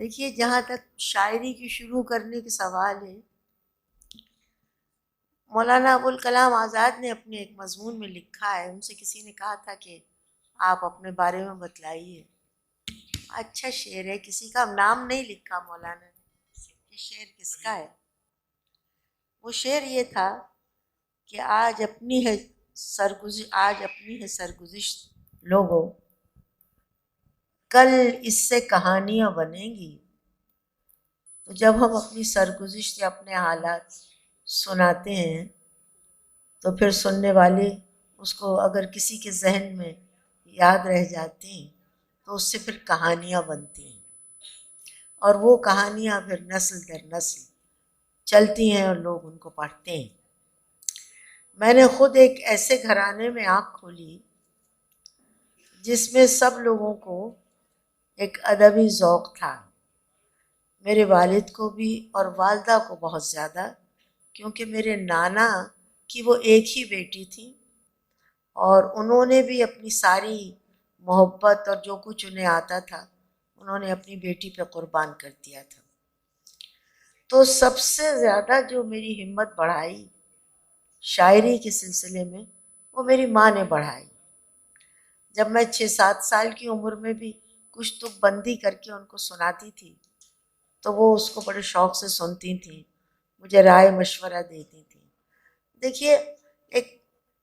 دیکھیے، جہاں تک شاعری کی شروع کرنے کے سوال ہے، مولانا ابوالکلام آزاد نے اپنے ایک مضمون میں لکھا ہے، ان سے کسی نے کہا تھا کہ آپ اپنے بارے میں بتلائیے۔ اچھا شعر ہے، کسی کا نام نہیں لکھا مولانا نے، یہ شعر کس کا ہے؟ وہ شعر یہ تھا کہ آج اپنی ہے سرگزشت لوگوں، کل اس سے کہانیاں بنیں گی۔ تو جب ہم اپنی سرگزشت یا اپنے حالات سناتے ہیں تو پھر سننے والے اس کو اگر کسی کے ذہن میں یاد رہ جاتے ہیں تو اس سے پھر کہانیاں بنتی ہیں، اور وہ کہانیاں پھر نسل در نسل چلتی ہیں اور لوگ ان کو پڑھتے ہیں۔ میں نے خود ایک ایسے گھرانے میں آنکھ کھولی جس میں سب لوگوں کو ایک ادبی ذوق تھا، میرے والد کو بھی اور والدہ کو بہت زیادہ، کیونکہ میرے نانا کی وہ ایک ہی بیٹی تھی اور انہوں نے بھی اپنی ساری محبت اور جو کچھ انہیں آتا تھا انہوں نے اپنی بیٹی پہ قربان کر دیا تھا۔ تو سب سے زیادہ جو میری ہمت بڑھائی شاعری کے سلسلے میں وہ میری ماں نے بڑھائی۔ جب میں 6-7 سال کی عمر میں بھی کچھ تک بندی کر کے ان کو سناتی تھی تو وہ اس کو بڑے شوق سے سنتی تھیں، مجھے رائے مشورہ دیتی تھیں۔ دیکھیے، ایک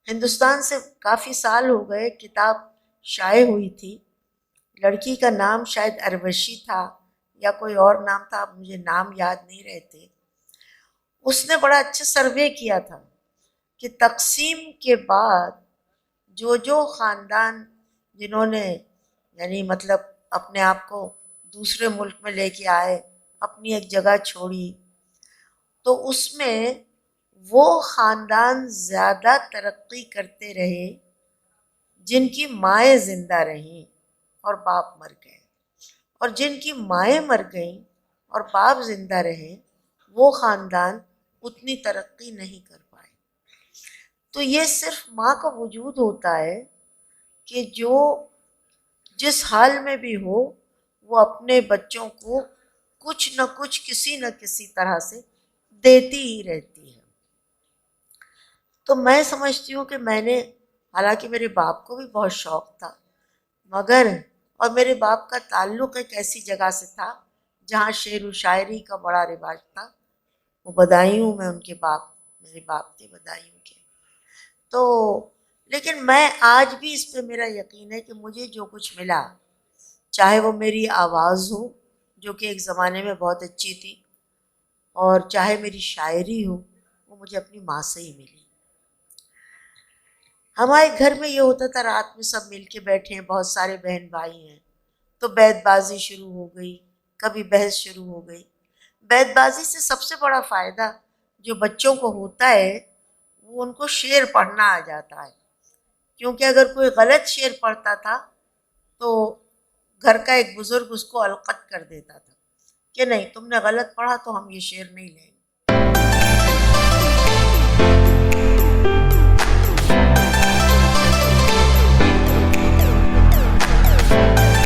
ہندوستان سے کافی سال ہو گئے، کتاب شائع ہوئی تھی، لڑکی کا نام شاید اروشی تھا یا کوئی اور نام تھا، مجھے نام یاد نہیں رہتے۔ اس نے بڑا اچھا سروے کیا تھا کہ تقسیم کے بعد جو خاندان جنہوں نے یعنی مطلب اپنے آپ کو دوسرے ملک میں لے کے آئے، اپنی ایک جگہ چھوڑی، تو اس میں وہ خاندان زیادہ ترقی کرتے رہے جن کی مائیں زندہ رہیں اور باپ مر گئے، اور جن کی مائیں مر گئیں اور باپ زندہ رہے وہ خاندان اتنی ترقی نہیں کر پائے۔ تو یہ صرف ماں کا وجود ہوتا ہے کہ جو جس حال میں بھی ہو وہ اپنے بچوں کو کچھ نہ کچھ کسی نہ کسی طرح سے دیتی ہی رہتی ہے۔ تو میں سمجھتی ہوں کہ میں نے، حالانکہ میرے باپ کو بھی بہت شوق تھا، مگر اور میرے باپ کا تعلق ایک ایسی جگہ سے تھا جہاں شعر و شاعری کا بڑا رواج تھا، وہ بدایوں میں ان کے باپ، میرے باپ تھے بدایوں کے۔ تو لیکن میں آج بھی اس پہ میرا یقین ہے کہ مجھے جو کچھ ملا، چاہے وہ میری آواز ہو جو کہ ایک زمانے میں بہت اچھی تھی، اور چاہے میری شاعری ہو، وہ مجھے اپنی ماں سے ہی ملی۔ ہمارے گھر میں یہ ہوتا تھا، رات میں سب مل کے بیٹھے ہیں، بہت سارے بہن بھائی ہیں، تو بیت بازی شروع ہو گئی، کبھی بحث شروع ہو گئی۔ بیت بازی سے سب سے بڑا فائدہ جو بچوں کو ہوتا ہے وہ ان کو شعر پڑھنا آ جاتا ہے، کیونکہ اگر کوئی غلط شعر پڑھتا تھا تو گھر کا ایک بزرگ اس کو القت کر دیتا تھا کہ نہیں، تم نے غلط پڑھا تو ہم یہ شعر نہیں لیں گے۔